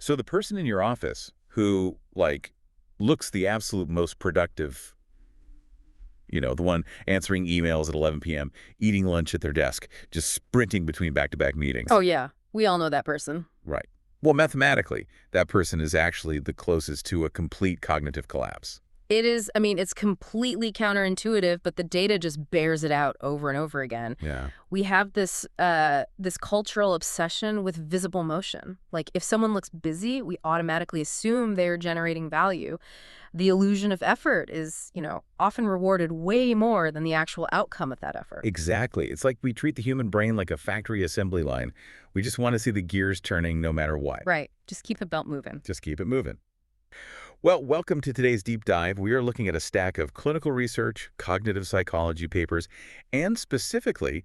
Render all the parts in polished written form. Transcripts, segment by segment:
So the person in your office who, like, looks the absolute most productive, the one answering emails at 11 p.m., eating lunch at their desk, just sprinting between back-to-back meetings. Oh, yeah. We all know that person. Right. Well, mathematically, that person is actually the closest to a complete cognitive collapse. It is, I mean, it's completely counterintuitive, but the data just bears it out over and over again. Yeah. We have this cultural obsession with visible motion. Like, if someone looks busy, we automatically assume they're generating value. The illusion of effort is, often rewarded way more than the actual outcome of that effort. Exactly. It's like we treat the human brain like a factory assembly line. We just want to see the gears turning no matter what. Right. Just keep the belt moving. Just keep it moving. Well, welcome to today's deep dive. We are looking at a stack of clinical research, cognitive psychology papers, and specifically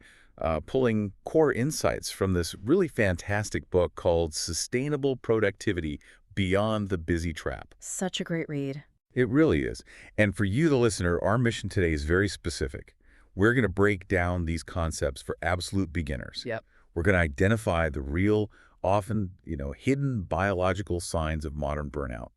pulling core insights from this really fantastic book called Sustainable Productivity Beyond the Busy Trap. Such a great read. It really is. And for you, the listener, our mission today is very specific. We're going to break down these concepts for absolute beginners. Yep. We're going to identify the real, often, hidden biological signs of modern burnout.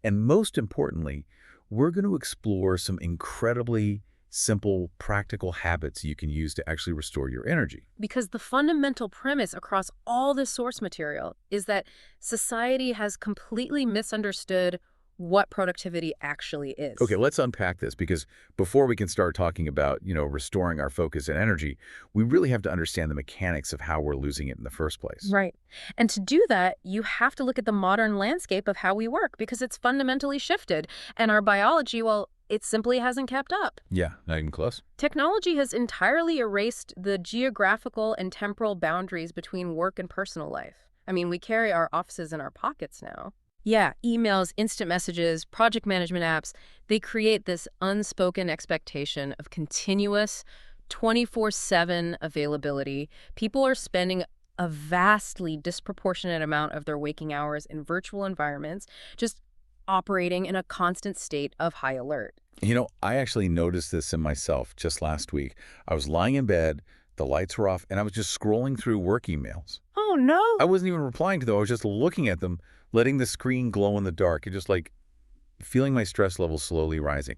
And most importantly, we're going to explore some incredibly simple, practical habits you can use to actually restore your energy. Because the fundamental premise across all this source material is that society has completely misunderstood what productivity actually is. Okay, let's unpack this, because before we can start talking about, restoring our focus and energy, we really have to understand the mechanics of how we're losing it in the first place. Right. And to do that, you have to look at the modern landscape of how we work, because it's fundamentally shifted. And our biology, well, it simply hasn't kept up. Yeah, not even close. Technology has entirely erased the geographical and temporal boundaries between work and personal life. I mean, we carry our offices in our pockets now. Yeah, emails, instant messages, project management apps, they create this unspoken expectation of continuous 24/7 availability. People are spending a vastly disproportionate amount of their waking hours in virtual environments, just operating in a constant state of high alert. I actually noticed this in myself just last week. I was lying in bed, the lights were off, and I was just scrolling through work emails. Oh, no. I wasn't even replying to them. I was just looking at them, letting the screen glow in the dark, and just feeling my stress levels slowly rising.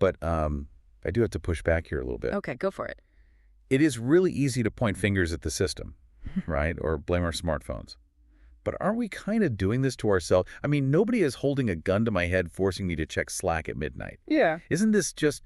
But I do have to push back here a little bit. Okay, go for it. It is really easy to point fingers at the system, right? Or blame our smartphones. But aren't we kind of doing this to ourselves? I mean, nobody is holding a gun to my head forcing me to check Slack at midnight. Yeah. Isn't this just,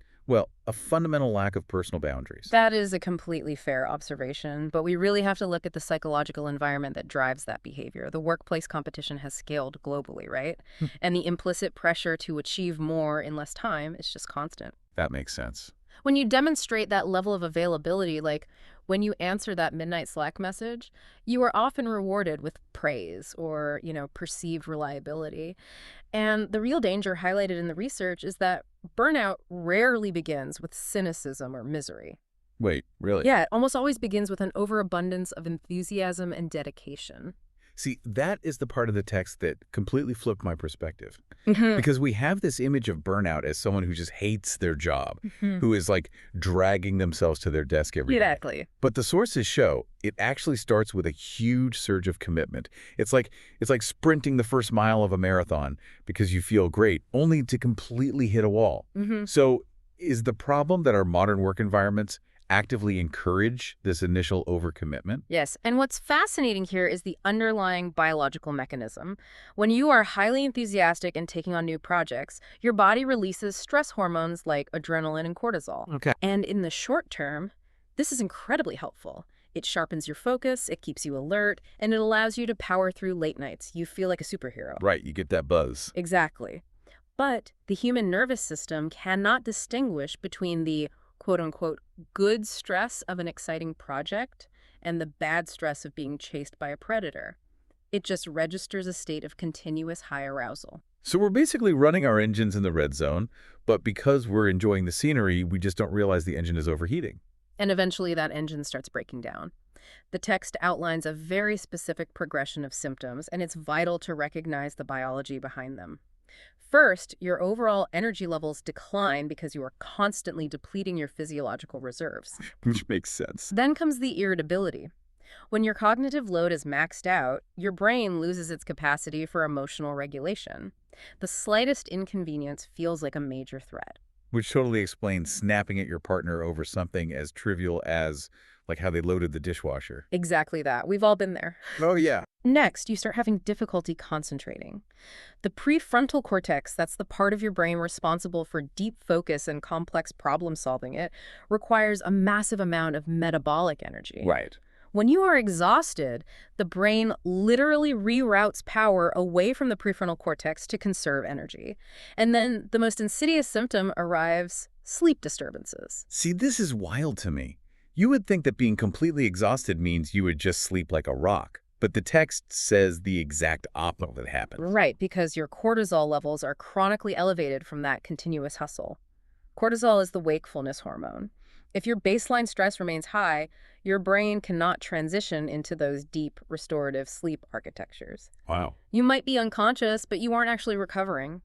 a fundamental lack of personal boundaries? That is a completely fair observation, but we really have to look at the psychological environment that drives that behavior. The workplace competition has scaled globally, right? And the implicit pressure to achieve more in less time is just constant. That makes sense. When you demonstrate that level of availability, like when you answer that midnight Slack message, you are often rewarded with praise or, perceived reliability. And the real danger highlighted in the research is that burnout rarely begins with cynicism or misery. Wait, really? Yeah, it almost always begins with an overabundance of enthusiasm and dedication. See, that is the part of the text that completely flipped my perspective. Mm-hmm. Because we have this image of burnout as someone who just hates their job, who is dragging themselves to their desk every day. Exactly. But the sources show it actually starts with a huge surge of commitment. It's like sprinting the first mile of a marathon because you feel great, only to completely hit a wall. So is the problem that our modern work environments actively encourage this initial overcommitment? Yes, and what's fascinating here is the underlying biological mechanism. When you are highly enthusiastic and taking on new projects, your body releases stress hormones like adrenaline and cortisol. Okay. And in the short term, this is incredibly helpful. It sharpens your focus, it keeps you alert, and it allows you to power through late nights. You feel like a superhero. Right, you get that buzz. Exactly. But the human nervous system cannot distinguish between the quote-unquote good stress of an exciting project and the bad stress of being chased by a predator. It just registers a state of continuous high arousal. So we're basically running our engines in the red zone, but because we're enjoying the scenery, we just don't realize the engine is overheating. And eventually that engine starts breaking down. The text outlines a very specific progression of symptoms, and it's vital to recognize the biology behind them. First, your overall energy levels decline because you are constantly depleting your physiological reserves. Which makes sense. Then comes the irritability. When your cognitive load is maxed out, your brain loses its capacity for emotional regulation. The slightest inconvenience feels like a major threat. Which totally explains snapping at your partner over something as trivial as, like, how they loaded the dishwasher. Exactly that. We've all been there. Oh, yeah. Next, you start having difficulty concentrating. The prefrontal cortex, that's the part of your brain responsible for deep focus and complex problem solving, it requires a massive amount of metabolic energy. Right. When you are exhausted, the brain literally reroutes power away from the prefrontal cortex to conserve energy. And then the most insidious symptom arrives: sleep disturbances. See, this is wild to me. You would think that being completely exhausted means you would just sleep like a rock. But the text says the exact opposite happens. Right, because your cortisol levels are chronically elevated from that continuous hustle. Cortisol is the wakefulness hormone. If your baseline stress remains high, your brain cannot transition into those deep, restorative sleep architectures. Wow. You might be unconscious, but you aren't actually recovering.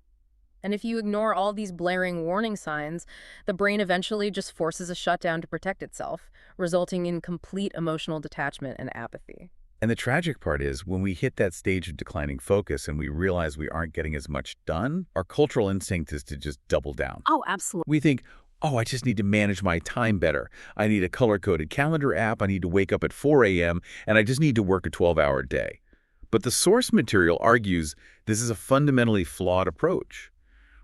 And if you ignore all these blaring warning signs, the brain eventually just forces a shutdown to protect itself, resulting in complete emotional detachment and apathy. And the tragic part is, when we hit that stage of declining focus and we realize we aren't getting as much done, our cultural instinct is to just double down. Oh, absolutely. We think, oh, I just need to manage my time better. I need a color-coded calendar app. I need to wake up at 4 a.m. and I just need to work a 12-hour day. But the source material argues this is a fundamentally flawed approach.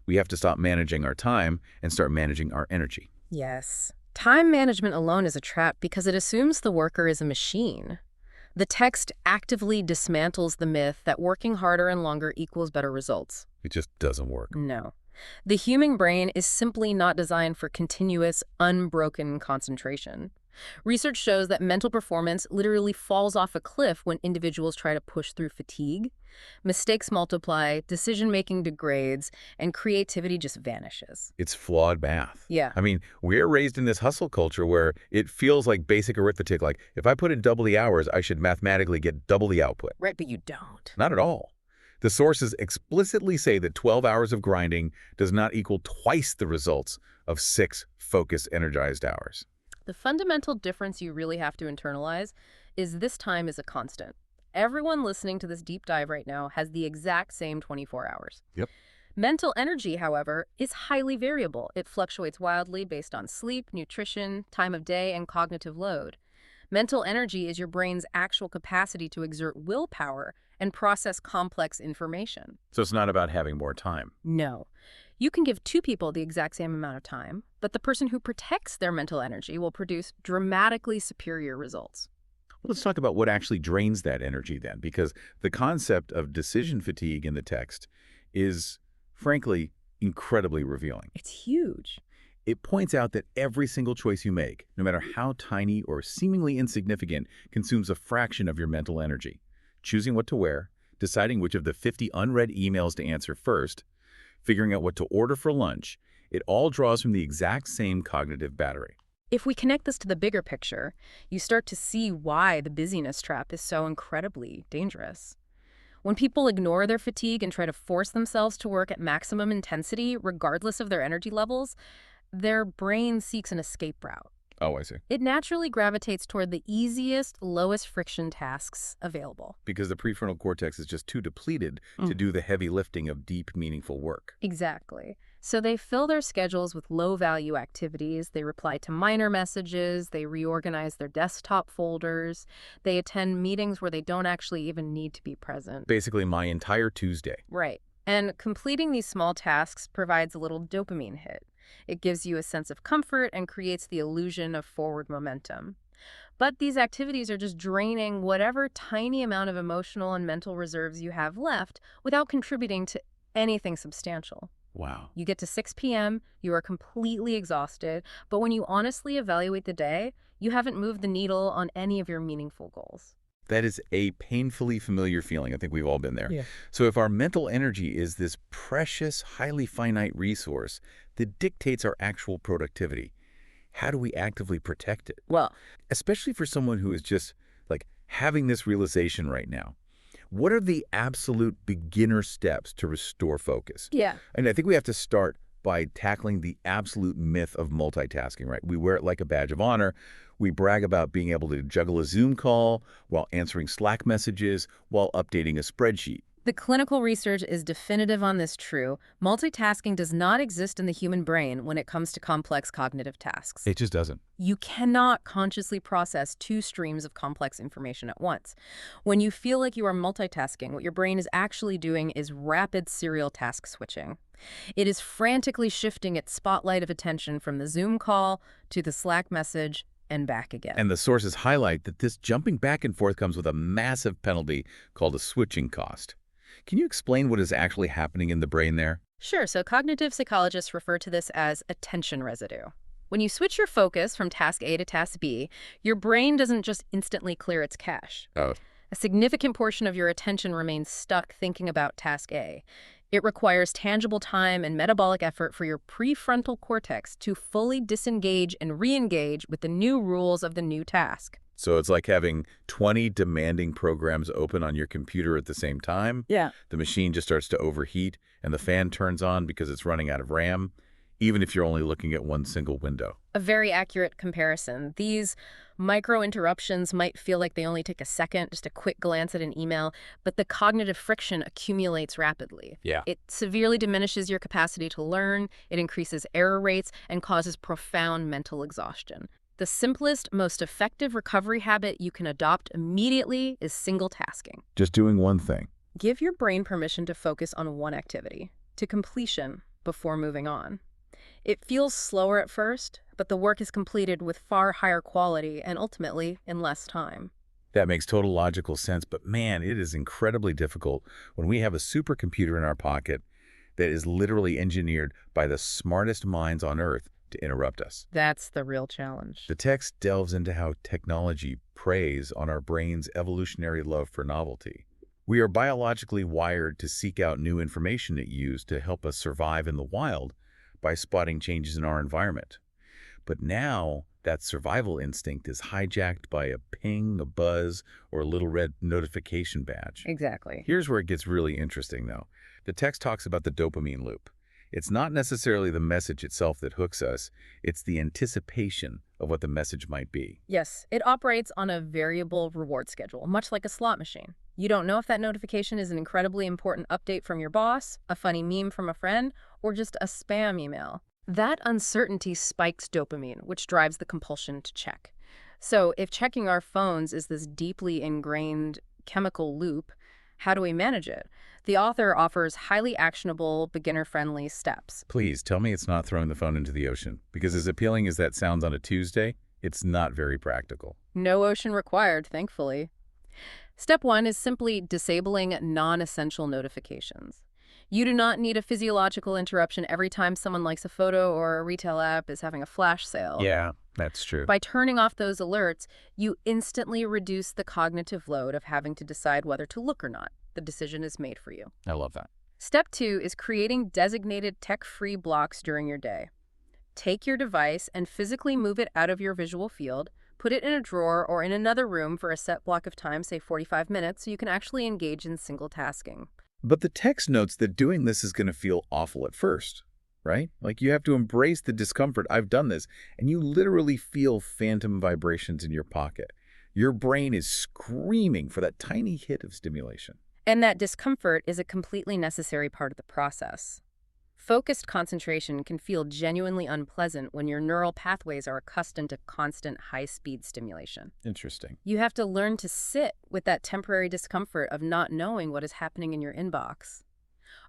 We have to stop managing our time and start managing our energy. Yes. Time management alone is a trap because it assumes the worker is a machine. The text actively dismantles the myth that working harder and longer equals better results. It just doesn't work. No. The human brain is simply not designed for continuous, unbroken concentration. Research shows that mental performance literally falls off a cliff when individuals try to push through fatigue. Mistakes multiply, decision-making degrades, and creativity just vanishes. It's flawed math. Yeah. I mean, we're raised in this hustle culture where it feels like basic arithmetic, like if I put in double the hours, I should mathematically get double the output. Right, but you don't. Not at all. The sources explicitly say that 12 hours of grinding does not equal twice the results of 6 focused, energized hours. The fundamental difference you really have to internalize is this time is a constant. Everyone listening to this deep dive right now has the exact same 24 hours. Yep. Mental energy, however, is highly variable. It fluctuates wildly based on sleep, nutrition, time of day, and cognitive load. Mental energy is your brain's actual capacity to exert willpower and process complex information. So it's not about having more time. No. You can give 2 people the exact same amount of time, but the person who protects their mental energy will produce dramatically superior results. Let's talk about what actually drains that energy then, because the concept of decision fatigue in the text is, frankly, incredibly revealing. It's huge. It points out that every single choice you make, no matter how tiny or seemingly insignificant, consumes a fraction of your mental energy. Choosing what to wear, deciding which of the 50 unread emails to answer first, figuring out what to order for lunch, it all draws from the exact same cognitive battery. If we connect this to the bigger picture, you start to see why the busyness trap is so incredibly dangerous. When people ignore their fatigue and try to force themselves to work at maximum intensity, regardless of their energy levels, their brain seeks an escape route. Oh, I see. It naturally gravitates toward the easiest, lowest friction tasks available. Because the prefrontal cortex is just too depleted to do the heavy lifting of deep, meaningful work. Exactly. So they fill their schedules with low-value activities, they reply to minor messages, they reorganize their desktop folders, they attend meetings where they don't actually even need to be present. Basically, my entire Tuesday. Right. And completing these small tasks provides a little dopamine hit. It gives you a sense of comfort and creates the illusion of forward momentum. But these activities are just draining whatever tiny amount of emotional and mental reserves you have left without contributing to anything substantial. Wow. You get to 6 p.m., you are completely exhausted, but when you honestly evaluate the day, you haven't moved the needle on any of your meaningful goals. That is a painfully familiar feeling. I think we've all been there. Yeah. So if our mental energy is this precious, highly finite resource that dictates our actual productivity, how do we actively protect it? Well, Especially for someone who is just like having this realization right now. What are the absolute beginner steps to restore focus? yeah. And I think we have to start by tackling the absolute myth of multitasking, right? We wear it like a badge of honor. We brag about being able to juggle a Zoom call while answering Slack messages while updating a spreadsheet. The clinical research is definitive on this true. Multitasking does not exist in the human brain when it comes to complex cognitive tasks. It just doesn't. You cannot consciously process two streams of complex information at once. When you feel like you are multitasking, what your brain is actually doing is rapid serial task switching. It is frantically shifting its spotlight of attention from the Zoom call to the Slack message and back again. And the sources highlight that this jumping back and forth comes with a massive penalty called a switching cost. Can you explain what is actually happening in the brain there? Sure, so cognitive psychologists refer to this as attention residue. When you switch your focus from task A to task B, your brain doesn't just instantly clear its cache. Oh. A significant portion of your attention remains stuck thinking about task A. It requires tangible time and metabolic effort for your prefrontal cortex to fully disengage and re-engage with the new rules of the new task. So it's like having 20 demanding programs open on your computer at the same time. Yeah. The machine just starts to overheat, and the fan turns on because it's running out of RAM, even if you're only looking at one single window. A very accurate comparison. These micro-interruptions might feel like they only take a second, just a quick glance at an email, but the cognitive friction accumulates rapidly. Yeah. It severely diminishes your capacity to learn, it increases error rates, and causes profound mental exhaustion. The simplest, most effective recovery habit you can adopt immediately is single tasking. Just doing one thing. Give your brain permission to focus on one activity, to completion, before moving on. It feels slower at first, but the work is completed with far higher quality and ultimately in less time. That makes total logical sense, but man, it is incredibly difficult when we have a supercomputer in our pocket that is literally engineered by the smartest minds on Earth to interrupt us. That's the real challenge. The text delves into how technology preys on our brain's evolutionary love for novelty. We are biologically wired to seek out new information it used to help us survive in the wild by spotting changes in our environment. But now, that survival instinct is hijacked by a ping, a buzz, or a little red notification badge. Exactly. Here's where it gets really interesting, though. The text talks about the dopamine loop. It's not necessarily the message itself that hooks us, it's the anticipation of what the message might be. Yes, it operates on a variable reward schedule, much like a slot machine. You don't know if that notification is an incredibly important update from your boss, a funny meme from a friend, or just a spam email. That uncertainty spikes dopamine, which drives the compulsion to check. So if checking our phones is this deeply ingrained chemical loop, how do we manage it? The author offers highly actionable, beginner-friendly steps. Please tell me it's not throwing the phone into the ocean, because as appealing as that sounds on a Tuesday, it's not very practical. No ocean required, thankfully. Step 1 is simply disabling non-essential notifications. You do not need a physiological interruption every time someone likes a photo or a retail app is having a flash sale. Yeah, that's true. By turning off those alerts, you instantly reduce the cognitive load of having to decide whether to look or not. The decision is made for you. I love that. Step 2 is creating designated tech-free blocks during your day. Take your device and physically move it out of your visual field, put it in a drawer or in another room for a set block of time, say 45 minutes, so you can actually engage in single tasking. But the text notes that doing this is going to feel awful at first, right? Like you have to embrace the discomfort. I've done this, and you literally feel phantom vibrations in your pocket. Your brain is screaming for that tiny hit of stimulation. And that discomfort is a completely necessary part of the process. Focused concentration can feel genuinely unpleasant when your neural pathways are accustomed to constant high-speed stimulation. Interesting. You have to learn to sit with that temporary discomfort of not knowing what is happening in your inbox.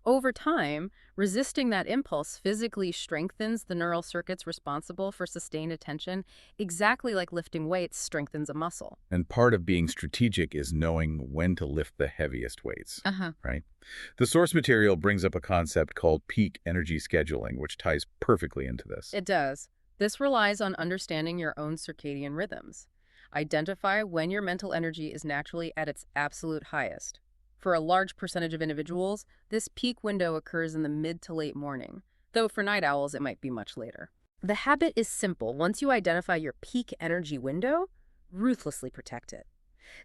Over time, resisting that impulse physically strengthens the neural circuits responsible for sustained attention, exactly like lifting weights strengthens a muscle. And part of being strategic is knowing when to lift the heaviest weights, right? The source material brings up a concept called peak energy scheduling, which ties perfectly into this. It does. This relies on understanding your own circadian rhythms. Identify when your mental energy is naturally at its absolute highest. For a large percentage of individuals, this peak window occurs in the mid to late morning, though for night owls it might be much later. The habit is simple. Once you identify your peak energy window, ruthlessly protect it.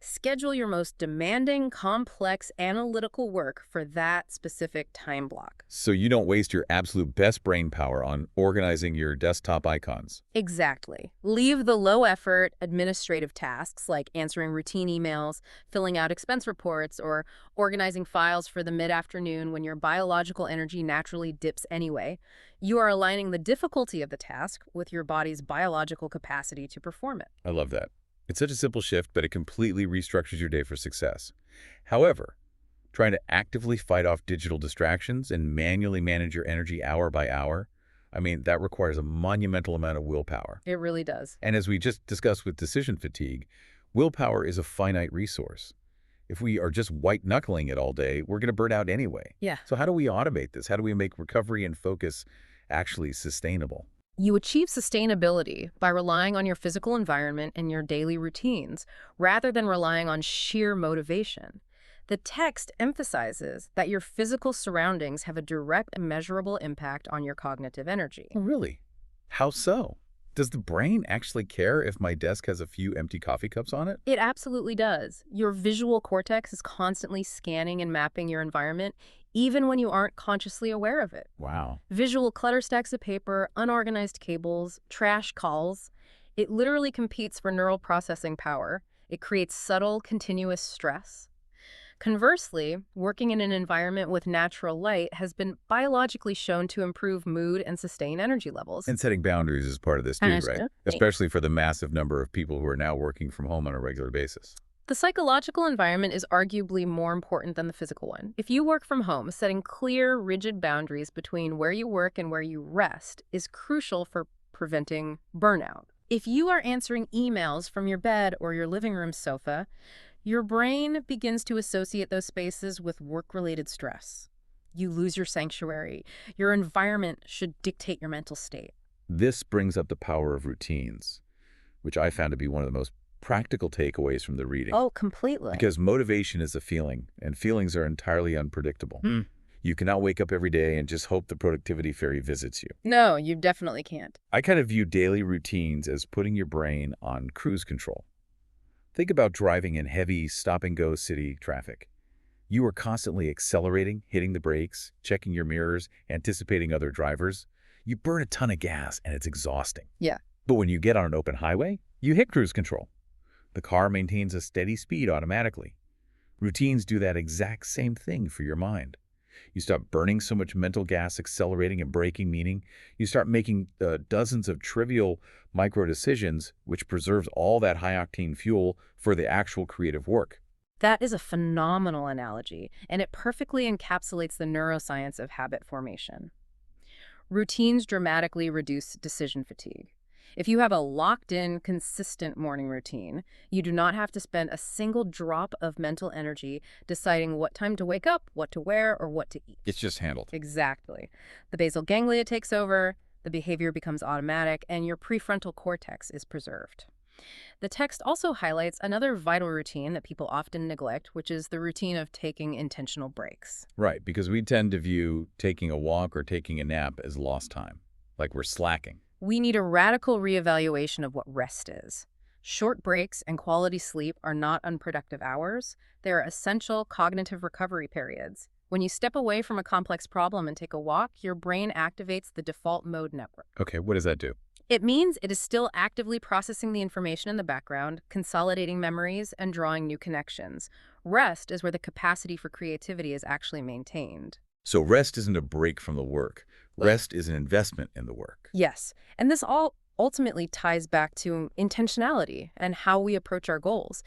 Schedule your most demanding, complex, analytical work for that specific time block. So you don't waste your absolute best brain power on organizing your desktop icons. Exactly. Leave the low-effort administrative tasks like answering routine emails, filling out expense reports, or organizing files for the mid-afternoon when your biological energy naturally dips anyway. You are aligning the difficulty of the task with your body's biological capacity to perform it. I love that. It's such a simple shift, but it completely restructures your day for success. However, trying to actively fight off digital distractions and manually manage your energy hour by hour, that requires a monumental amount of willpower. It really does. And as we just discussed with decision fatigue, willpower is a finite resource. If we are just white-knuckling it all day, we're going to burn out anyway. Yeah. So how do we automate this? How do we make recovery and focus actually sustainable? You achieve sustainability by relying on your physical environment and your daily routines, rather than relying on sheer motivation. The text emphasizes that your physical surroundings have a direct and measurable impact on your cognitive energy. Oh, really? How so? Does the brain actually care if my desk has a few empty coffee cups on it? It absolutely does. Your visual cortex is constantly scanning and mapping your environment, even when you aren't consciously aware of it. Wow. Visual clutter, stacks of paper, unorganized cables, trash calls. It literally competes for neural processing power. It creates subtle, continuous stress. Conversely, working in an environment with natural light has been biologically shown to improve mood and sustain energy levels. And setting boundaries is part of this too, right? Understood. Especially for the massive number of people who are now working from home on a regular basis. The psychological environment is arguably more important than the physical one. If you work from home, setting clear, rigid boundaries between where you work and where you rest is crucial for preventing burnout. If you are answering emails from your bed or your living room sofa, your brain begins to associate those spaces with work-related stress. You lose your sanctuary. Your environment should dictate your mental state. This brings up the power of routines, which I found to be one of the most practical takeaways from the reading. Oh, completely. Because motivation is a feeling, and feelings are entirely unpredictable. You cannot wake up every day and just hope the productivity fairy visits you. No, you definitely can't. I kind of view daily routines as putting your brain on cruise control. Think about driving in heavy stop-and-go city traffic. You are constantly accelerating, hitting the brakes, checking your mirrors, anticipating other drivers. You burn a ton of gas, and it's exhausting. Yeah. But when you get on an open highway, you hit cruise control. The car maintains a steady speed automatically. Routines do that exact same thing for your mind. You stop burning so much mental gas accelerating and braking, meaning you start making dozens of trivial micro decisions, which preserves all that high-octane fuel for the actual creative work. That is a phenomenal analogy, and it perfectly encapsulates the neuroscience of habit formation. Routines dramatically reduce decision fatigue. If you have a locked-in, consistent morning routine, you do not have to spend a single drop of mental energy deciding what time to wake up, what to wear, or what to eat. It's just handled. Exactly. The basal ganglia takes over, the behavior becomes automatic, and your prefrontal cortex is preserved. The text also highlights another vital routine that people often neglect, which is the routine of taking intentional breaks. Right, because we tend to view taking a walk or taking a nap as lost time, like we're slacking. We need a radical reevaluation of what rest is. Short breaks and quality sleep are not unproductive hours. They are essential cognitive recovery periods. When you step away from a complex problem and take a walk, your brain activates the default mode network. Okay, what does that do? It means it is still actively processing the information in the background, consolidating memories, and drawing new connections. Rest is where the capacity for creativity is actually maintained. So rest isn't a break from the work. Rest is an investment in the work. Yes, and this all ultimately ties back to intentionality and how we approach our goals.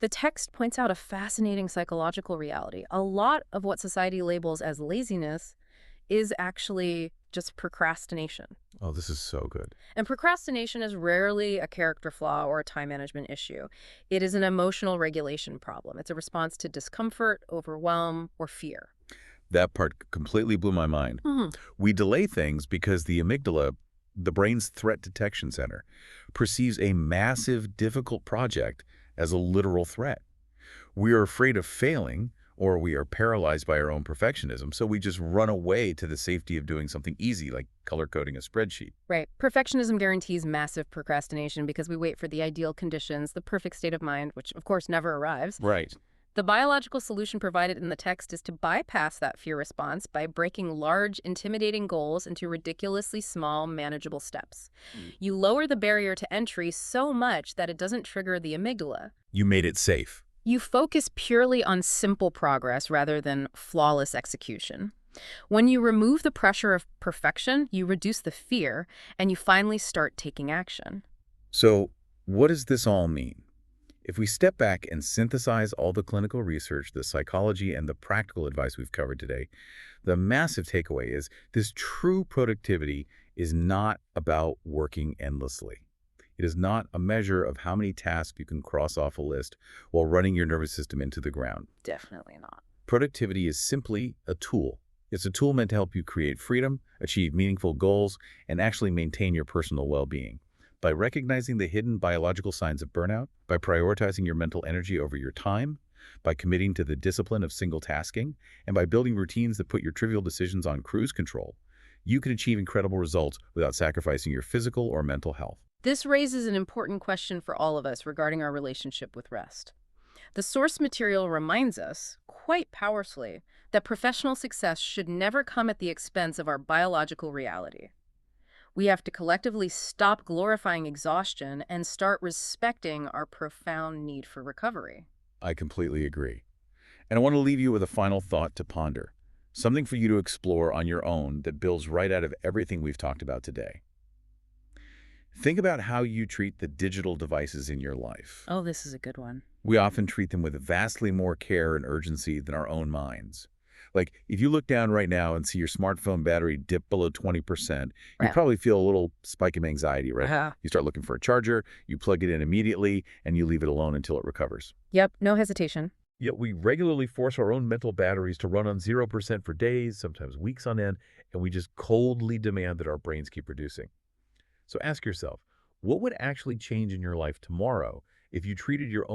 The text points out a fascinating psychological reality. A lot of what society labels as laziness is actually just procrastination. Oh, this is so good. And procrastination is rarely a character flaw or a time management issue. It is an emotional regulation problem. It's a response to discomfort, overwhelm, or fear. That part completely blew my mind. We delay things because the amygdala, the brain's threat detection center, perceives a massive, difficult project as a literal threat. We are afraid of failing or we are paralyzed by our own perfectionism, so we just run away to the safety of doing something easy, like color coding a spreadsheet. Right. Perfectionism guarantees massive procrastination because we wait for the ideal conditions, the perfect state of mind, which of course never arrives. Right. The biological solution provided in the text is to bypass that fear response by breaking large, intimidating goals into ridiculously small, manageable steps. You lower the barrier to entry so much that it doesn't trigger the amygdala. You made it safe. You focus purely on simple progress rather than flawless execution. When you remove the pressure of perfection, you reduce the fear, and you finally start taking action. So, what does this all mean? If we step back and synthesize all the clinical research, the psychology, and the practical advice we've covered today, the massive takeaway is this: true productivity is not about working endlessly. It is not a measure of how many tasks you can cross off a list while running your nervous system into the ground. Definitely not. Productivity is simply a tool. It's a tool meant to help you create freedom, achieve meaningful goals, and actually maintain your personal well-being. By recognizing the hidden biological signs of burnout, by prioritizing your mental energy over your time, by committing to the discipline of single tasking, and by building routines that put your trivial decisions on cruise control, you can achieve incredible results without sacrificing your physical or mental health. This raises an important question for all of us regarding our relationship with rest. The source material reminds us, quite powerfully, that professional success should never come at the expense of our biological reality. We have to collectively stop glorifying exhaustion and start respecting our profound need for recovery. I completely agree. And I want to leave you with a final thought to ponder, something for you to explore on your own that builds right out of everything we've talked about today. Think about how you treat the digital devices in your life. Oh, this is a good one. We often treat them with vastly more care and urgency than our own minds. Like, if you look down right now and see your smartphone battery dip below 20%, you Yeah. probably feel a little spike of anxiety, right? Uh-huh. You start looking for a charger, you plug it in immediately, and you leave it alone until it recovers. Yep, no hesitation. Yet we regularly force our own mental batteries to run on 0% for days, sometimes weeks on end, and we just coldly demand that our brains keep producing. So ask yourself, what would actually change in your life tomorrow if you treated your own